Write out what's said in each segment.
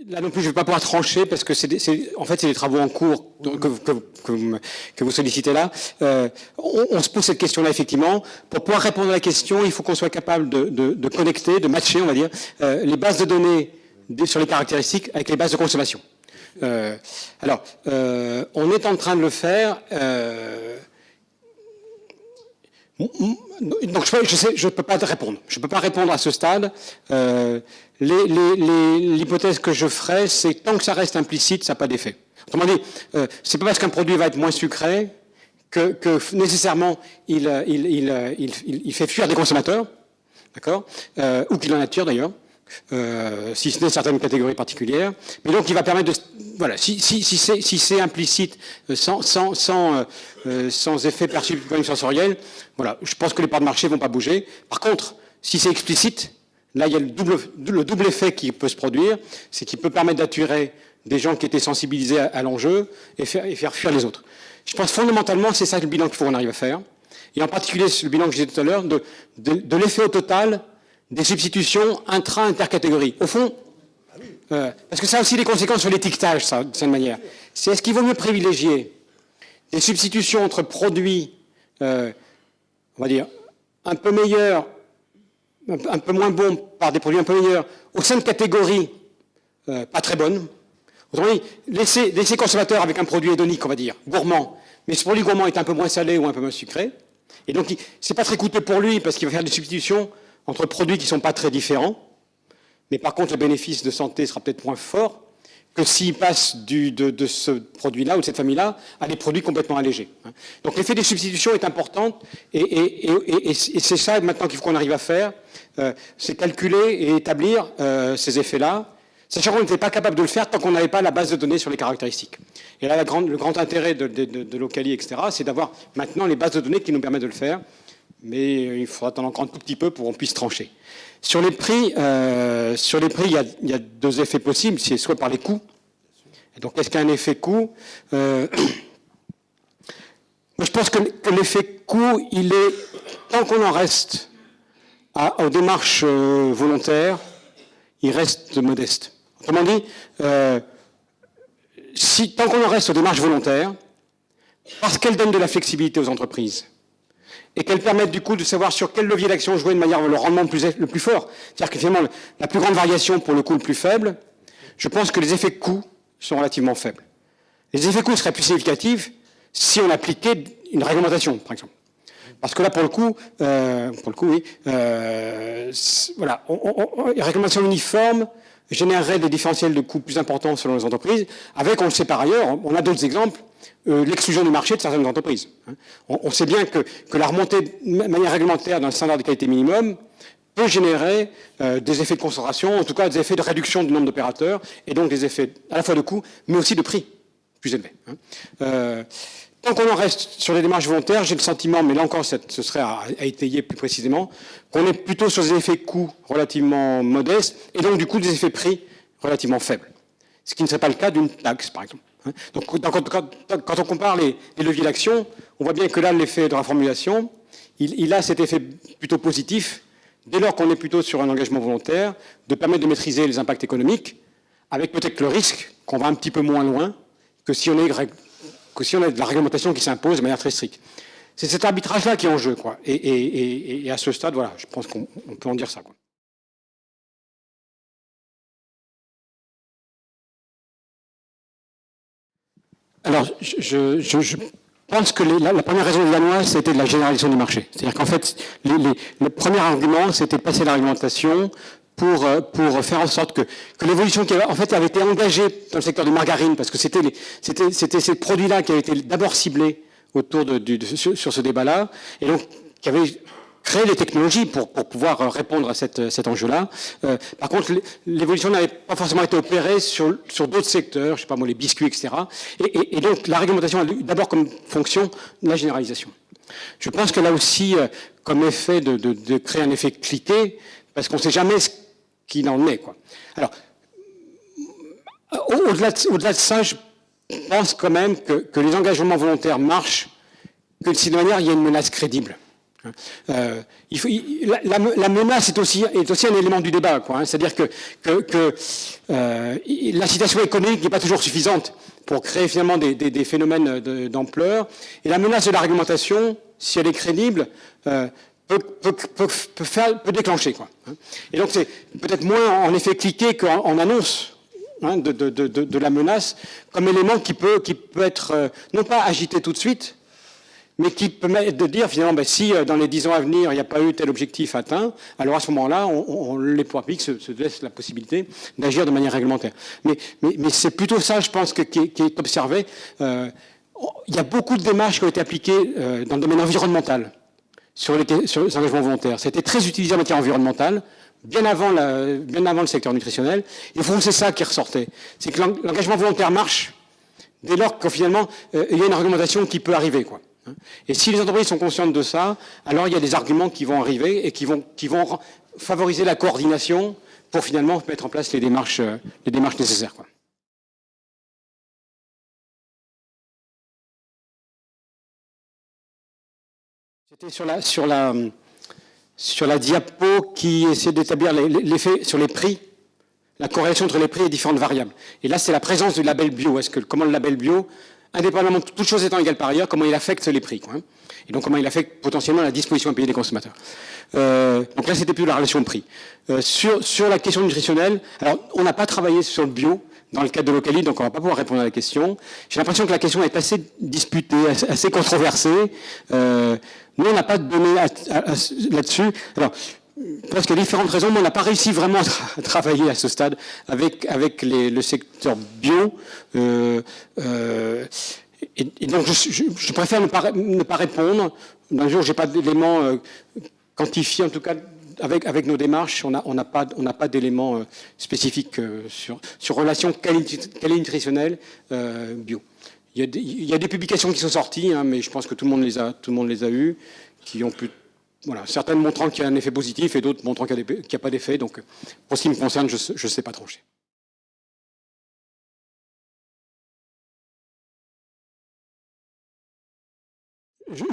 Là non plus, je ne vais pas pouvoir trancher parce que en fait, c'est des travaux en cours que vous sollicitez là. On se pose cette question-là, effectivement. Pour pouvoir répondre à la question, il faut qu'on soit capable de connecter, de matcher, on va dire, les bases de données sur les caractéristiques avec les bases de consommation. On est en train de le faire. Donc je ne peux pas répondre. Je ne peux pas répondre à ce stade. L'hypothèse que je ferai, c'est tant que ça reste implicite, ça n'a pas d'effet. Autrement dit, c'est pas parce qu'un produit va être moins sucré que nécessairement il fait fuir des consommateurs, d'accord, ou qu'il en attire d'ailleurs. Si ce n'est certaines catégories particulières, mais donc il va permettre de, voilà, si c'est implicite, sans effet perçu sensoriel, voilà, je pense que les parts de marché vont pas bouger. Par contre, si c'est explicite, là il y a le double effet qui peut se produire, c'est qu'il peut permettre d'attirer des gens qui étaient sensibilisés à l'enjeu et faire fuir les autres. Je pense fondamentalement c'est ça le bilan qu'il faut qu'on arrive à faire, et en particulier le bilan que je disais tout à l'heure de l'effet au total des substitutions intercatégories. Au fond, parce que ça a aussi des conséquences sur l'étiquetage, ça, de cette manière. C'est est-ce qu'il vaut mieux privilégier des substitutions entre produits, on va dire, un peu meilleurs, un peu moins bons par des produits un peu meilleurs, au sein de catégories pas très bonnes. Autrement dit, laisser consommateur avec un produit hédonique, on va dire, gourmand, mais ce produit gourmand est un peu moins salé ou un peu moins sucré, et donc c'est pas très coûteux pour lui parce qu'il va faire des substitutions entre produits qui ne sont pas très différents, mais par contre le bénéfice de santé sera peut-être moins fort que s'il passe de ce produit-là ou de cette famille-là à des produits complètement allégés. Donc l'effet des substitutions est important, et c'est ça maintenant qu'il faut qu'on arrive à faire, c'est calculer et établir ces effets-là, sachant qu'on n'était pas capable de le faire tant qu'on n'avait pas la base de données sur les caractéristiques. Et là, le grand intérêt de Locali, etc., c'est d'avoir maintenant les bases de données qui nous permettent de le faire. Mais il faudra attendre encore un tout petit peu pour qu'on puisse trancher. Sur les prix, il y a deux effets possibles. C'est soit par les coûts. Et donc, est-ce qu'il y a un effet coût Moi, je pense que l'effet coût, il est, tant qu'on en reste aux démarches volontaires, il reste modeste. Autrement dit, tant qu'on en reste aux démarches volontaires, parce qu'elles donnent de la flexibilité aux entreprises, et qu'elles permettent du coup de savoir sur quel levier d'action jouer de manière le rendement le plus fort. C'est-à-dire que finalement, la plus grande variation pour le coût le plus faible, je pense que les effets coûts sont relativement faibles. Les effets coûts seraient plus significatifs si on appliquait une réglementation, par exemple. Parce que là, pour le coup, oui, voilà, une réglementation uniforme générerait des différentiels de coûts plus importants selon les entreprises, avec, on le sait par ailleurs, on a d'autres exemples, l'exclusion du marché de certaines entreprises. On sait bien que la remontée de manière réglementaire d'un standard de qualité minimum peut générer des effets de concentration, en tout cas des effets de réduction du nombre d'opérateurs, et donc des effets à la fois de coûts, mais aussi de prix plus élevés. Tant qu'on en reste sur les démarches volontaires, j'ai le sentiment, mais là encore ce serait à étayer plus précisément, qu'on est plutôt sur des effets coûts relativement modestes, et donc du coup des effets prix relativement faibles. Ce qui ne serait pas le cas d'une taxe, par exemple. Donc, quand on compare les leviers d'action, on voit bien que là, l'effet de reformulation, il a cet effet plutôt positif, dès lors qu'on est plutôt sur un engagement volontaire, de permettre de maîtriser les impacts économiques, avec peut-être le risque qu'on va un petit peu moins loin que si on a de la réglementation qui s'impose de manière très stricte. C'est cet arbitrage-là qui est en jeu, quoi. Et à ce stade, voilà, je pense qu'on peut en dire ça, quoi. Alors, je pense que la première raison de la loi, c'était de la généralisation du marché. C'est-à-dire qu'en fait, le premier argument, c'était de passer la réglementation pour faire en sorte que l'évolution qui avait été engagée dans le secteur des margarines, parce que c'était ces produits-là qui avaient été d'abord ciblés autour sur ce débat-là, et donc qui avaient créé les technologies pour pouvoir répondre à cet enjeu-là. Par contre, l'évolution n'avait pas forcément été opérée sur d'autres secteurs, je sais pas moi, les biscuits, etc. Et donc, la réglementation a eu d'abord comme fonction la généralisation. Je pense qu'elle a aussi comme effet de créer un effet cliquet, parce qu'on ne sait jamais ce qu'il en est, quoi. Alors, au-delà de ça, je pense quand même que les engagements volontaires marchent que si de manière il y a une menace crédible. La menace est aussi un élément du débat, quoi, hein. C'est-à-dire que l'incitation économique n'est pas toujours suffisante pour créer finalement des phénomènes d'ampleur. Et la menace de l'argumentation, si elle est crédible, peut déclencher, quoi. Et donc c'est peut-être moins en effet cliqué qu'en annonce, hein, de la menace comme élément qui peut être non pas agité tout de suite, mais qui permet de dire finalement, ben, si dans les 10 ans à venir, il n'y a pas eu tel objectif atteint, alors à ce moment-là, les pouvoirs publics se laissent la possibilité d'agir de manière réglementaire. Mais c'est plutôt ça, je pense, qui est observé. Il y a beaucoup de démarches qui ont été appliquées dans le domaine environnemental sur les engagements volontaires. C'était très utilisé en matière environnementale, bien avant le secteur nutritionnel. Et au fond, c'est ça qui ressortait. C'est que l'engagement volontaire marche dès lors que finalement, il y a une réglementation qui peut arriver, quoi. Et si les entreprises sont conscientes de ça, alors il y a des arguments qui vont arriver et qui vont favoriser la coordination pour finalement mettre en place les démarches nécessaires, quoi. C'était sur la diapo qui essaie d'établir l'effet sur les prix, la corrélation entre les prix et différentes variables. Et là, c'est la présence du label bio. Comment le label bio, indépendamment de toutes choses étant égales par ailleurs, comment il affecte les prix, quoi, hein. Et donc comment il affecte potentiellement la disposition à payer des consommateurs. Donc là, c'était plus la relation prix. Sur la question nutritionnelle, alors on n'a pas travaillé sur le bio dans le cadre de Locali, donc on ne va pas pouvoir répondre à la question. J'ai l'impression que la question est assez disputée, assez controversée. Nous, on n'a pas de données là-dessus. Alors, parce que différentes raisons, mais on n'a pas réussi vraiment à travailler à ce stade avec le secteur bio. Et donc, je préfère ne pas répondre. D'un jour, j'ai pas d'éléments quantifiés, en tout cas, avec nos démarches, on n'a pas d'éléments spécifiques sur relation qualité nutritionnelle bio. Il y a des publications qui sont sorties, hein, mais je pense que tout le monde les a eues, qui ont pu, voilà, certaines montrant qu'il y a un effet positif et d'autres montrant qu'il n'y a pas d'effet. Donc, pour ce qui me concerne, je ne sais pas trancher.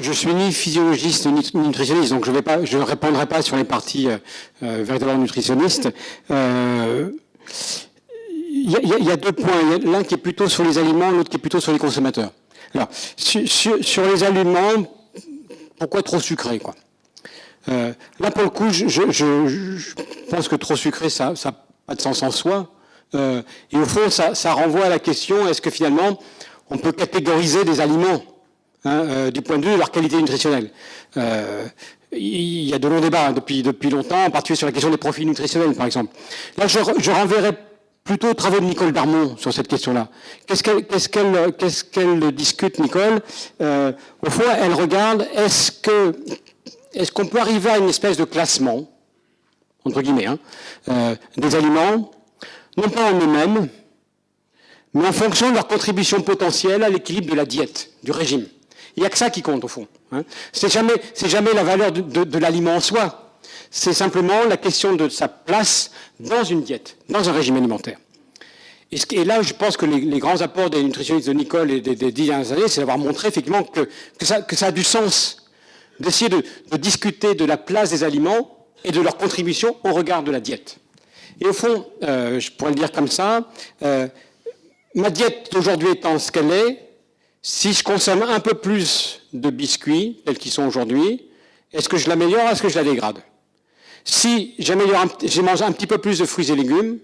Je suis ni physiologiste ni nutritionniste, donc je ne répondrai pas sur les parties véritablement nutritionnistes. Il y a deux points. L'un qui est plutôt sur les aliments, l'autre qui est plutôt sur les consommateurs. Alors, sur les aliments, pourquoi trop sucré, quoi? Là, pour le coup, je pense que trop sucré, ça n'a pas de sens en soi. Et au fond, ça renvoie à la question, est-ce que finalement, on peut catégoriser des aliments, hein, du point de vue de leur qualité nutritionnelle? Il y a de longs débats, hein, depuis longtemps, en particulier sur la question des profils nutritionnels, par exemple. Là, je renverrai plutôt aux travaux de Nicole Darmon sur cette question-là. Qu'est-ce qu'elle discute, Nicole? Au fond, elle regarde, est-ce qu'on peut arriver à une espèce de classement, entre guillemets, hein, des aliments, non pas en eux-mêmes, mais en fonction de leur contribution potentielle à l'équilibre de la diète, du régime. Il n'y a que ça qui compte, au fond, hein. C'est jamais la valeur de l'aliment en soi. C'est simplement la question de sa place dans une diète, dans un régime alimentaire. Et là, je pense que les grands apports des nutritionnistes de Nicole et des 10 dernières années, c'est d'avoir montré effectivement que ça a du sens d'essayer de discuter de la place des aliments et de leur contribution au regard de la diète. Et au fond, je pourrais le dire comme ça, ma diète d'aujourd'hui étant ce qu'elle est, si je consomme un peu plus de biscuits, tels qu'ils sont aujourd'hui, est-ce que je l'améliore ou est-ce que je la dégrade? Si je mange un petit peu plus de fruits et légumes,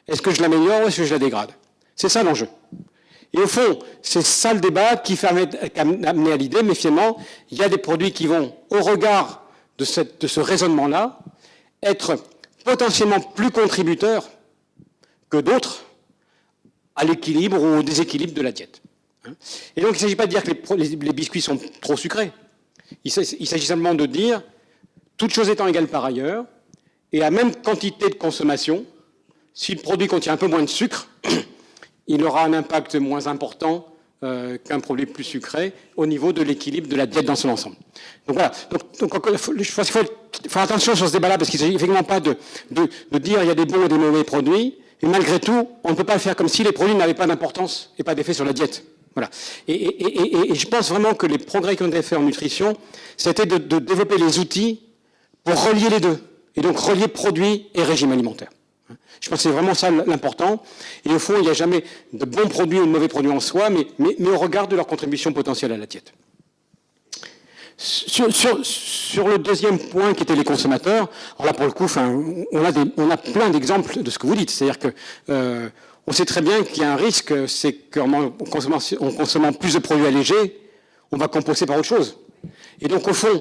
est-ce que je l'améliore ou est-ce que je la dégrade? C'est ça l'enjeu. Et au fond, c'est ça le débat qui fait amener à l'idée, mais finalement, il y a des produits qui vont, au regard de ce raisonnement-là, être potentiellement plus contributeurs que d'autres à l'équilibre ou au déséquilibre de la diète. Et donc, il ne s'agit pas de dire que les biscuits sont trop sucrés. Il s'agit simplement de dire, toutes choses étant égales par ailleurs, et à même quantité de consommation, si le produit contient un peu moins de sucre, il aura un impact moins important qu'un produit plus sucré au niveau de l'équilibre de la diète dans son ensemble. Donc voilà. Donc je pense qu'il faut faire attention sur ce débat-là, parce qu'il ne s'agit effectivement pas de dire il y a des bons et des mauvais produits, et malgré tout, on ne peut pas le faire comme si les produits n'avaient pas d'importance et pas d'effet sur la diète. Voilà. Et je pense vraiment que les progrès qui ont été faits en nutrition, c'était de développer les outils pour relier les deux. Et donc relier produits et régime alimentaire. Je pense que c'est vraiment ça l'important. Et au fond, il n'y a jamais de bons produits ou de mauvais produits en soi, mais au regard de leur contribution potentielle à la diète. Sur le deuxième point qui était les consommateurs, alors là pour le coup, on a plein d'exemples de ce que vous dites. C'est-à-dire que on sait très bien qu'il y a un risque, c'est qu'en consommant plus de produits allégés, on va compenser par autre chose. Et donc au fond,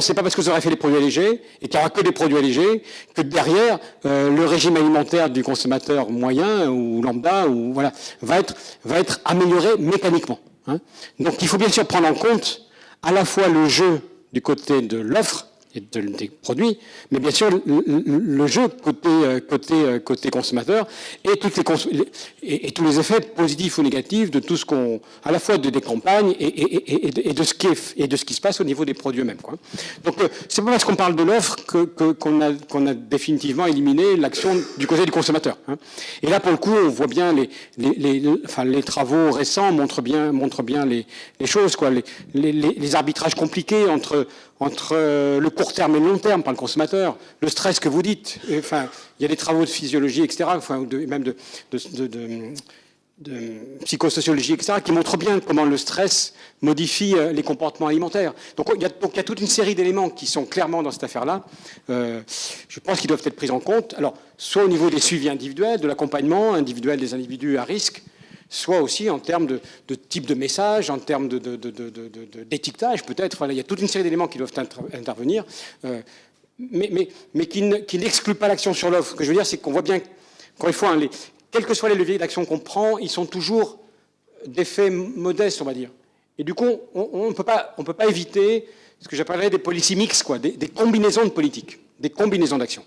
c'est pas parce que vous aurez fait des produits allégés et qu'il n'y aura que des produits allégés que derrière le régime alimentaire du consommateur moyen ou lambda ou voilà va être amélioré mécaniquement. Hein. Donc il faut bien sûr prendre en compte à la fois le jeu du côté de l'offre et des produits, mais bien sûr le jeu côté consommateur et tous les effets positifs ou négatifs de tout ce qu'on, à la fois des campagnes et de ce qui se passe au niveau des produits eux-mêmes. Quoi. Donc c'est pas parce qu'on parle de l'offre qu'on a définitivement éliminé l'action du côté du consommateur. Hein. Et là pour le coup on voit bien les travaux récents montrent bien les choses, quoi, les arbitrages compliqués entre le court terme et le long terme par le consommateur, le stress que vous dites, enfin, il y a des travaux de physiologie, etc., enfin, même de psychosociologie, etc., qui montrent bien comment le stress modifie les comportements alimentaires. Donc il y a toute une série d'éléments qui sont clairement dans cette affaire-là. Je pense qu'ils doivent être pris en compte. Alors, soit au niveau des suivis individuels, de l'accompagnement individuel des individus à risque, soit aussi en termes de type de message, en termes d'étiquetage peut-être. Voilà, il y a toute une série d'éléments qui doivent intervenir, mais qui n'excluent pas l'action sur l'offre. Ce que je veux dire, c'est qu'on voit bien, encore une fois, quels que soient les leviers d'action qu'on prend, ils sont toujours d'effets modestes, on va dire. Et du coup, on ne peut pas éviter ce que j'appellerais des policy mix, quoi, des combinaisons de politiques, des combinaisons d'actions.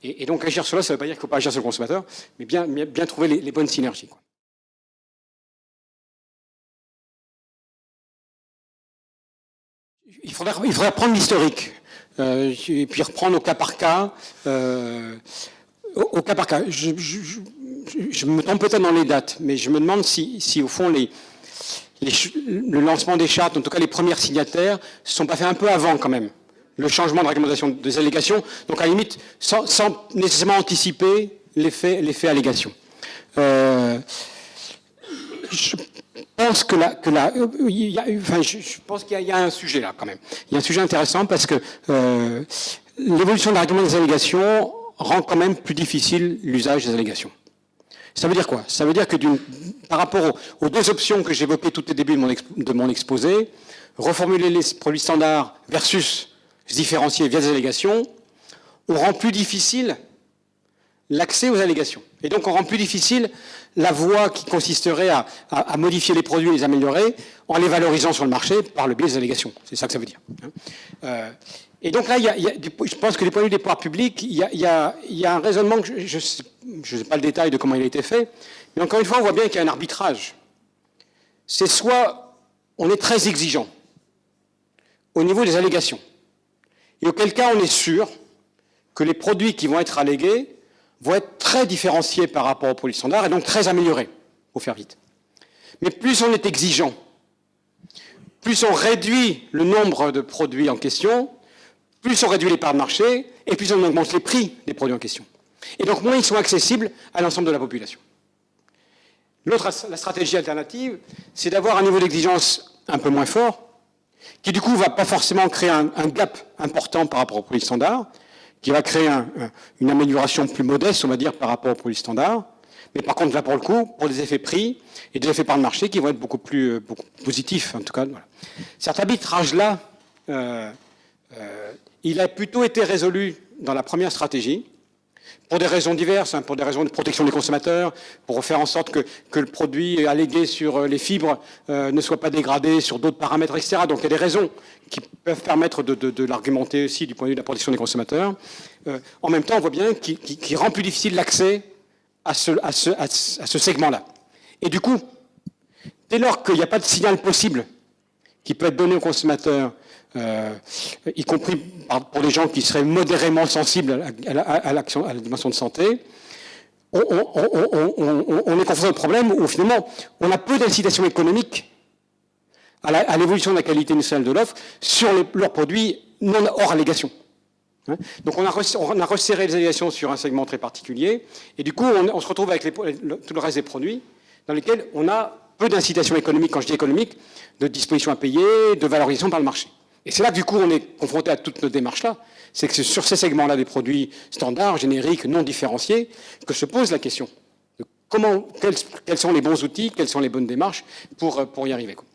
Et donc agir sur l'offre, ça ne veut pas dire qu'il ne faut pas agir sur le consommateur, mais bien trouver les bonnes synergies, quoi. Il faudrait prendre l'historique et puis reprendre au cas par cas. Au cas par cas. Je me trompe peut-être dans les dates, mais je me demande si au fond, le lancement des chartes, en tout cas les premières signataires, ne se sont pas fait un peu avant quand même. Le changement de réglementation des allégations, donc à la limite, sans nécessairement anticiper l'effet allégation. Je pense je pense qu'il y a un sujet là quand même. Il y a un sujet intéressant parce que l'évolution de la réglementation des allégations rend quand même plus difficile l'usage des allégations. Ça veut dire quoi? Ça veut dire que par rapport aux deux options que j'évoquais tout au début de mon exposé, reformuler les produits standards versus se différencier via des allégations, on rend plus difficile l'accès aux allégations. Et donc on rend plus difficile la voie qui consisterait à modifier les produits et les améliorer en les valorisant sur le marché par le biais des allégations. C'est ça que ça veut dire. Et donc là, je pense que du point de vue des pouvoirs publics, il y a un raisonnement, que je ne sais pas le détail de comment il a été fait, mais encore une fois, on voit bien qu'il y a un arbitrage. C'est soit on est très exigeant au niveau des allégations, et auquel cas on est sûr que les produits qui vont être allégués vont être très différenciés par rapport aux produits standards et donc très améliorés, pour faire vite. Mais plus on est exigeant, plus on réduit le nombre de produits en question, plus on réduit les parts de marché et plus on augmente les prix des produits en question. Et donc moins ils sont accessibles à l'ensemble de la population. La stratégie alternative, c'est d'avoir un niveau d'exigence un peu moins fort, qui du coup ne va pas forcément créer un gap important par rapport aux produits standards, qui va créer une amélioration plus modeste, on va dire, par rapport aux produits standards. Mais par contre, là, pour le coup, pour des effets prix et des effets par le marché qui vont être beaucoup positifs, en tout cas. Voilà. Cet arbitrage-là, il a plutôt été résolu dans la première stratégie, pour des raisons diverses, pour des raisons de protection des consommateurs, pour faire en sorte que le produit allégué sur les fibres ne soit pas dégradé sur d'autres paramètres, etc. Donc il y a des raisons qui peuvent permettre de l'argumenter aussi du point de vue de la protection des consommateurs. En même temps, on voit bien qu'il rend plus difficile l'accès à ce segment-là. Et du coup, dès lors qu'il n'y a pas de signal possible qui peut être donné aux consommateurs, y compris pour les gens qui seraient modérément sensibles à la dimension de santé, on est confronté au problème où finalement on a peu d'incitation économique à l'évolution de la qualité industrielle de l'offre sur leurs produits non hors allégation. Donc on a resserré les allégations sur un segment très particulier, et du coup on se retrouve avec tout le reste des produits dans lesquels on a peu d'incitation économique, quand je dis économique, de disposition à payer, de valorisation par le marché. Et c'est là que du coup on est confronté à toutes nos démarches-là, c'est que c'est sur ces segments-là des produits standards, génériques, non différenciés, que se pose la question de quels sont les bons outils, quelles sont les bonnes démarches pour y arriver, quoi.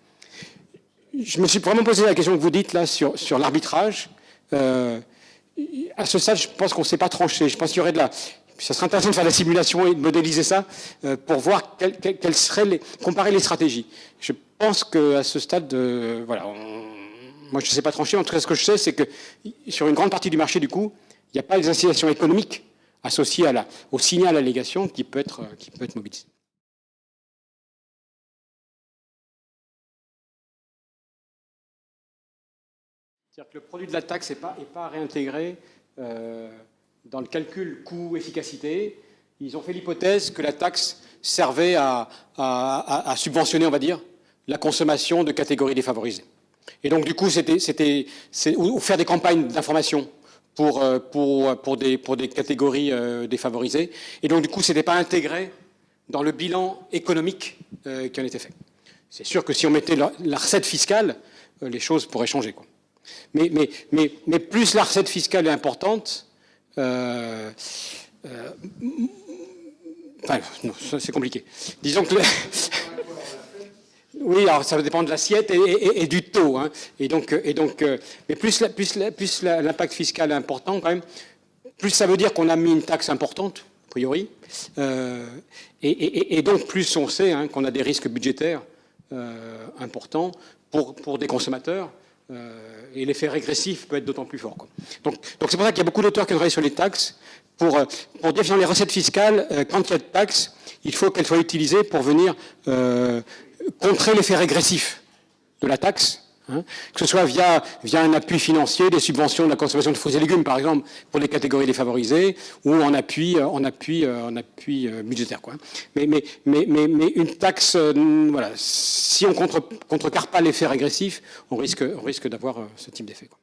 Je me suis vraiment posé la question que vous dites là sur l'arbitrage. À ce stade, je pense qu'on ne s'est pas tranché. Je pense qu'il y aurait ça serait intéressant de faire la simulation et de modéliser ça pour voir comparer les stratégies. Je pense qu'à ce stade, voilà, moi je ne sais pas trancher. En tout cas, ce que je sais, c'est que sur une grande partie du marché, du coup, il n'y a pas les incitations économiques associées au signal allégation qui peut être mobilisé. C'est-à-dire que le produit de la taxe n'est pas réintégré dans le calcul coût-efficacité. Ils ont fait l'hypothèse que la taxe servait à subventionner, on va dire, la consommation de catégories défavorisées. Et donc, du coup, ou faire des campagnes d'information pour des catégories défavorisées. Et donc, du coup, ce n'était pas intégré dans le bilan économique qui en était fait. C'est sûr que si on mettait la recette fiscale, les choses pourraient changer, quoi. Mais plus la recette fiscale est importante, enfin, non, c'est compliqué. Disons que oui, alors ça va dépendre de l'assiette et du taux, hein. Mais plus l'impact fiscal est important quand même, plus ça veut dire qu'on a mis une taxe importante, a priori, et donc plus on sait, hein, qu'on a des risques budgétaires importants pour des consommateurs. Et l'effet régressif peut être d'autant plus fort, quoi. Donc c'est pour ça qu'il y a beaucoup d'auteurs qui travaillent sur les taxes pour dire que dans les recettes fiscales, quand il y a de taxes, il faut qu'elles soient utilisées pour venir contrer l'effet régressif de la taxe, hein, que ce soit via un appui financier, des subventions de la consommation de fruits et légumes, par exemple, pour les catégories défavorisées, ou en appui budgétaire, quoi. Mais une taxe, voilà, si on contrecarre pas l'effet régressif, on risque d'avoir ce type d'effet, quoi.